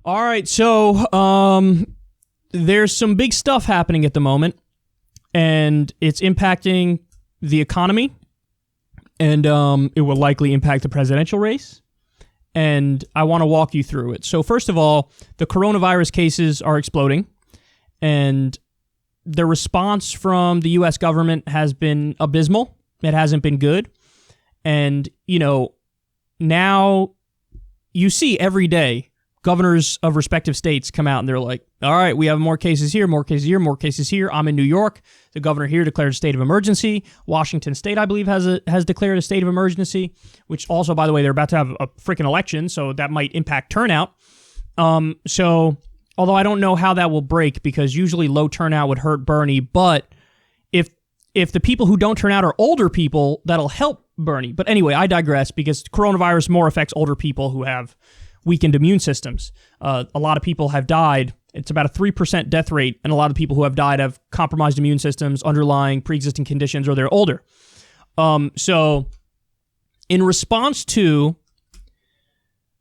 All right, so there's some big stuff happening at the moment, and it's impacting the economy, and it will likely impact the presidential race, and I want to walk you through it. So first of all, the coronavirus cases are exploding, and the response from the U.S. government has been abysmal. It hasn't been good, and, now you see every day governors of respective states come out and they're like, all right, we have more cases here, more cases here, more cases here. I'm in New York. The governor here declared a state of emergency. Washington State, I believe, has declared a state of emergency, which also, by the way, they're about to have a freaking election, so that might impact turnout. So, although I don't know how that will break, because usually low turnout would hurt Bernie, but if the people who don't turn out are older people, that'll help Bernie. But anyway, I digress, because coronavirus more affects older people who have weakened immune systems. A lot of people have died. It's about a 3% death rate, and a lot of people who have died have compromised immune systems, underlying pre-existing conditions, or they're older. So in response to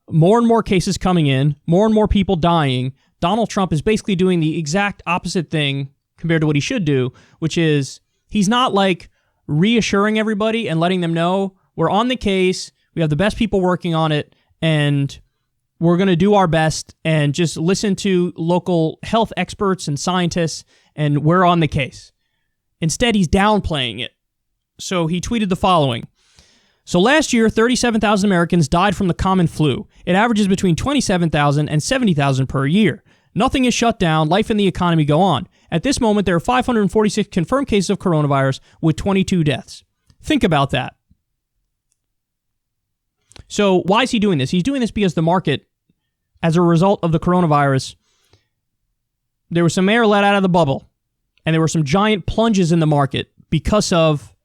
more and more cases coming in, more and more people dying, Donald Trump is basically doing the exact opposite thing compared to what he should do, which is he's not like reassuring everybody and letting them know we're on the case, we have the best people working on it, and we're going to do our best and just listen to local health experts and scientists, and we're on the case. Instead, he's downplaying it. So he tweeted the following. So last year, 37,000 Americans died from the common flu. It averages between 27,000 and 70,000 per year. Nothing is shut down. Life and the economy go on. At this moment, there are 546 confirmed cases of coronavirus with 22 deaths. Think about that. So why is he doing this? He's doing this because the market, as a result of the coronavirus, there was some air let out of the bubble, and there were some giant plunges in the market because of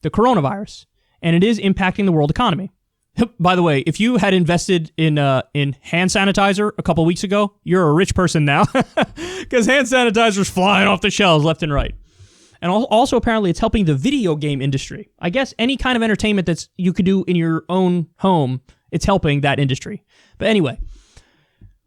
the coronavirus, and it is impacting the world economy. By the way, if you had invested in hand sanitizer a couple weeks ago, you're a rich person now, because hand sanitizer's flying off the shelves left and right. And also, apparently, it's helping the video game industry. I guess any kind of entertainment that's you could do in your own home, it's helping that industry. But anyway,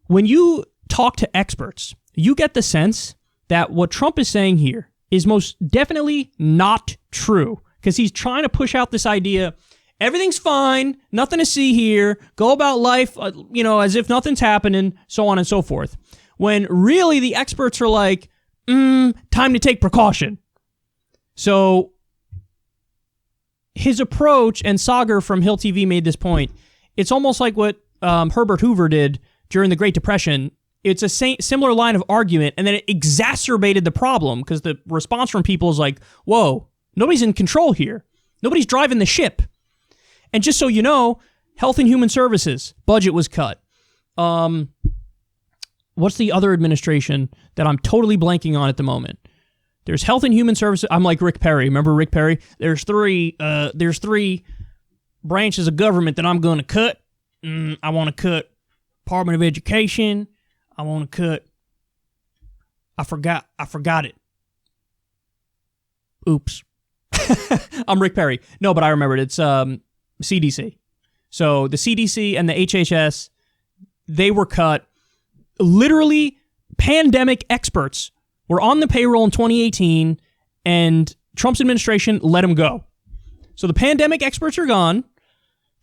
when you talk to experts, you get the sense that what Trump is saying here is most definitely not true, because he's trying to push out this idea, everything's fine, nothing to see here, go about life, as if nothing's happening, so on and so forth. When really the experts are like, time to take precaution. So his approach, and Sagar from Hill TV made this point, it's almost like what Herbert Hoover did during the Great Depression. It's a similar line of argument, and then it exacerbated the problem, because the response from people is like, whoa, nobody's in control here. Nobody's driving the ship. And just so you know, Health and Human Services, budget was cut. What's the other administration that I'm totally blanking on at the moment? There's Health and Human Services. I'm like Rick Perry. Remember Rick Perry? There's three branches of government that I'm going to cut. I want to cut Department of Education. I want to cut. I forgot it. Oops. I'm Rick Perry. No, but I remembered. It's CDC. So the CDC and the HHS, they were cut. Literally, pandemic experts were on the payroll in 2018, and Trump's administration let them go. So the pandemic experts are gone.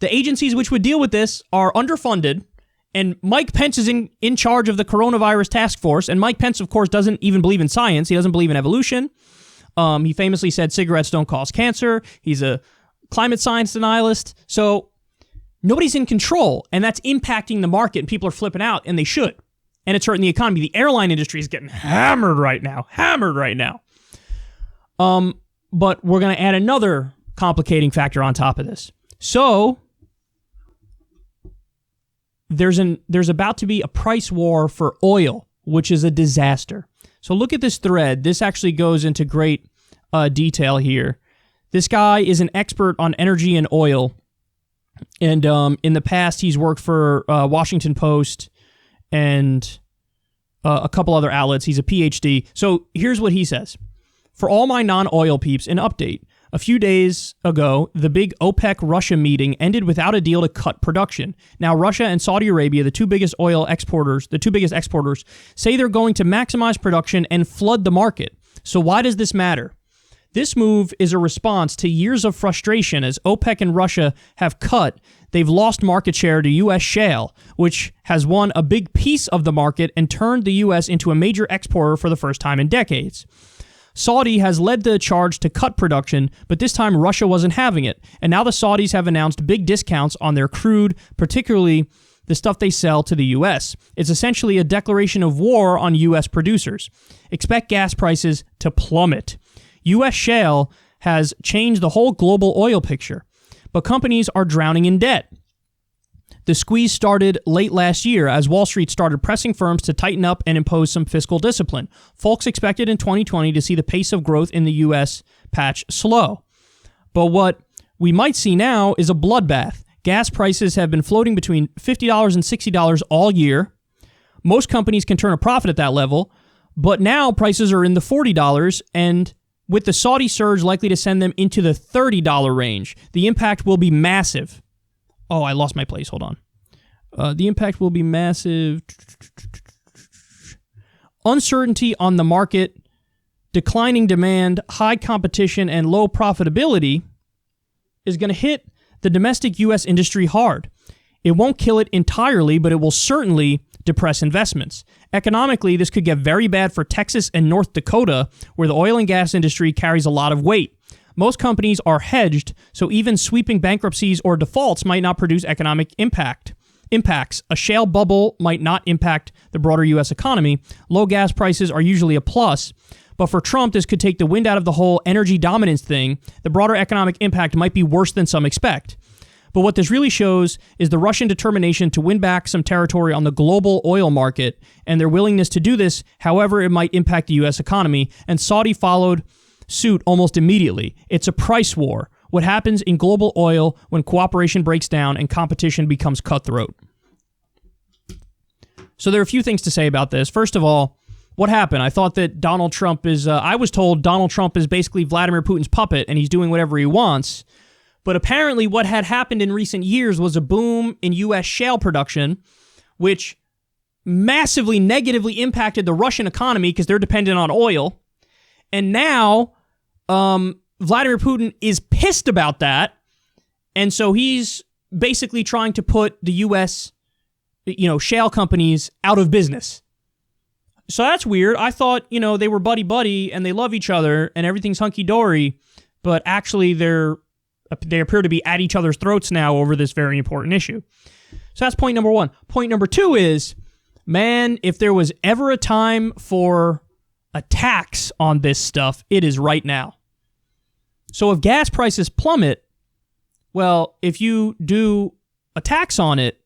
The agencies which would deal with this are underfunded, and Mike Pence is in charge of the coronavirus task force, and Mike Pence, of course, doesn't even believe in science. He doesn't believe in evolution. He famously said cigarettes don't cause cancer. He's a climate science denialist. So nobody's in control, and that's impacting the market, and people are flipping out, and they should. And it's hurting the economy. The airline industry is getting hammered right now. But we're going to add another complicating factor on top of this. So there's about to be a price war for oil, which is a disaster. So look at this thread. This actually goes into great detail here. This guy is an expert on energy and oil. And in the past, he's worked for Washington Post and a couple other outlets. He's a PhD. So here's what he says. For all my non-oil peeps, an update. A few days ago, the big OPEC-Russia meeting ended without a deal to cut production. Now, Russia and Saudi Arabia, the two biggest exporters, say they're going to maximize production and flood the market. So why does this matter? This move is a response to years of frustration as OPEC and Russia have they've lost market share to U.S. shale, which has won a big piece of the market and turned the U.S. into a major exporter for the first time in decades. Saudi has led the charge to cut production, but this time Russia wasn't having it. And now the Saudis have announced big discounts on their crude, particularly the stuff they sell to the U.S. It's essentially a declaration of war on U.S. producers. Expect gas prices to plummet. U.S. shale has changed the whole global oil picture, but companies are drowning in debt. The squeeze started late last year as Wall Street started pressing firms to tighten up and impose some fiscal discipline. Folks expected in 2020 to see the pace of growth in the U.S. patch slow. But what we might see now is a bloodbath. Gas prices have been floating between $50 and $60 all year. Most companies can turn a profit at that level, but now prices are in the $40, and with the Saudi surge likely to send them into the $30 range, the impact will be massive. Oh, I lost my place. Hold on. The impact will be massive. Uncertainty on the market, declining demand, high competition, and low profitability is going to hit the domestic U.S. industry hard. It won't kill it entirely, but it will certainly depress investments. Economically, this could get very bad for Texas and North Dakota, where the oil and gas industry carries a lot of weight. Most companies are hedged, so even sweeping bankruptcies or defaults might not produce economic impacts. A shale bubble might not impact the broader U.S. economy. Low gas prices are usually a plus. But for Trump, this could take the wind out of the whole energy dominance thing. The broader economic impact might be worse than some expect. But what this really shows is the Russian determination to win back some territory on the global oil market and their willingness to do this, however it might impact the U.S. economy. And Saudi followed suit almost immediately. It's a price war. What happens in global oil when cooperation breaks down and competition becomes cutthroat? So there are a few things to say about this. First of all, what happened? I thought that Donald Trump is, I was told Donald Trump is basically Vladimir Putin's puppet and he's doing whatever he wants. But apparently what had happened in recent years was a boom in U.S. shale production, which massively negatively impacted the Russian economy because they're dependent on oil. And now Vladimir Putin is pissed about that. And so he's basically trying to put the U.S., shale companies out of business. So that's weird. I thought, they were buddy-buddy and they love each other and everything's hunky-dory, but actually they appear to be at each other's throats now over this very important issue. So that's point number one. Point number two is, man, if there was ever a time for a tax on this stuff, it is right now. So if gas prices plummet, well, if you do a tax on it,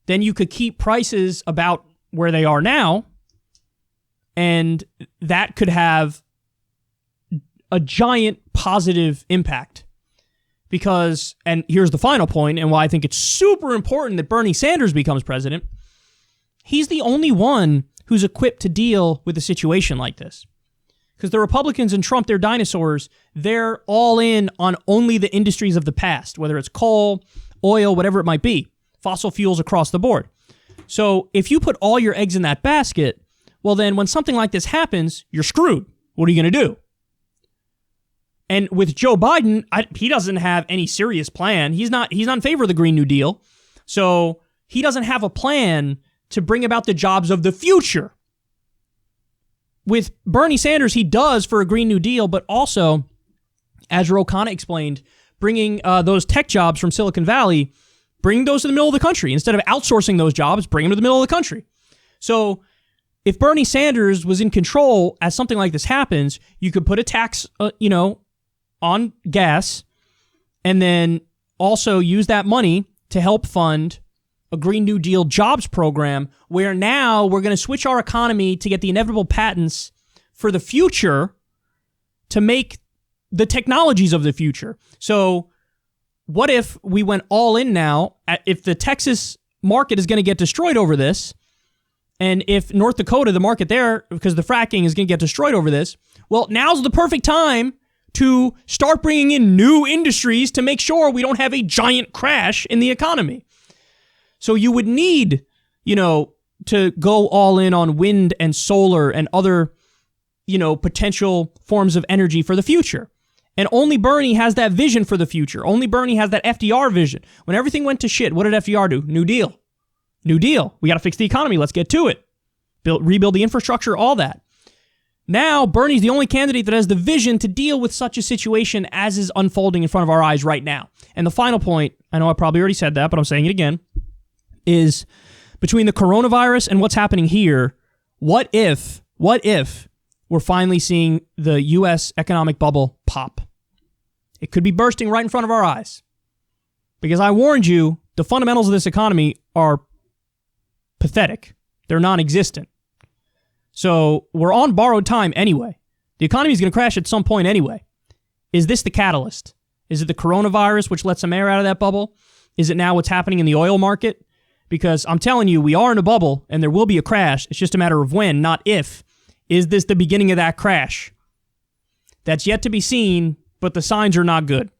then you could keep prices about where they are now, and that could have a giant positive impact. Because, and here's the final point, and why I think it's super important that Bernie Sanders becomes president, he's the only one who's equipped to deal with a situation like this. Because the Republicans and Trump, they're dinosaurs. They're all in on only the industries of the past, whether it's coal, oil, whatever it might be, fossil fuels across the board. So if you put all your eggs in that basket, well then when something like this happens, you're screwed. What are you going to do? And with Joe Biden, he doesn't have any serious plan. He's not in favor of the Green New Deal. So he doesn't have a plan to bring about the jobs of the future. With Bernie Sanders, he does for a Green New Deal, but also, as Ro Khanna explained, bringing those tech jobs from Silicon Valley, bring those to the middle of the country. Instead of outsourcing those jobs, bring them to the middle of the country. So if Bernie Sanders was in control as something like this happens, you could put a tax, on gas, and then also use that money to help fund a Green New Deal jobs program where now we're going to switch our economy to get the inevitable patents for the future to make the technologies of the future. So what if we went all in now, if the Texas market is going to get destroyed over this, and if North Dakota, the market there, because the fracking is going to get destroyed over this, well, now's the perfect time to start bringing in new industries to make sure we don't have a giant crash in the economy. So you would need, to go all in on wind and solar and other, potential forms of energy for the future. And only Bernie has that vision for the future. Only Bernie has that FDR vision. When everything went to shit, what did FDR do? New Deal. New Deal. We got to fix the economy. Let's get to it. Rebuild the infrastructure, all that. Now, Bernie's the only candidate that has the vision to deal with such a situation as is unfolding in front of our eyes right now. And the final point, I know I probably already said that, but I'm saying it again, is between the coronavirus and what's happening here, what if we're finally seeing the U.S. economic bubble pop? It could be bursting right in front of our eyes. Because I warned you, the fundamentals of this economy are pathetic. They're non-existent. So we're on borrowed time anyway. The economy is going to crash at some point anyway. Is this the catalyst? Is it the coronavirus which lets some air out of that bubble? Is it now what's happening in the oil market? Because I'm telling you, we are in a bubble and there will be a crash. It's just a matter of when, not if. Is this the beginning of that crash? That's yet to be seen, but the signs are not good.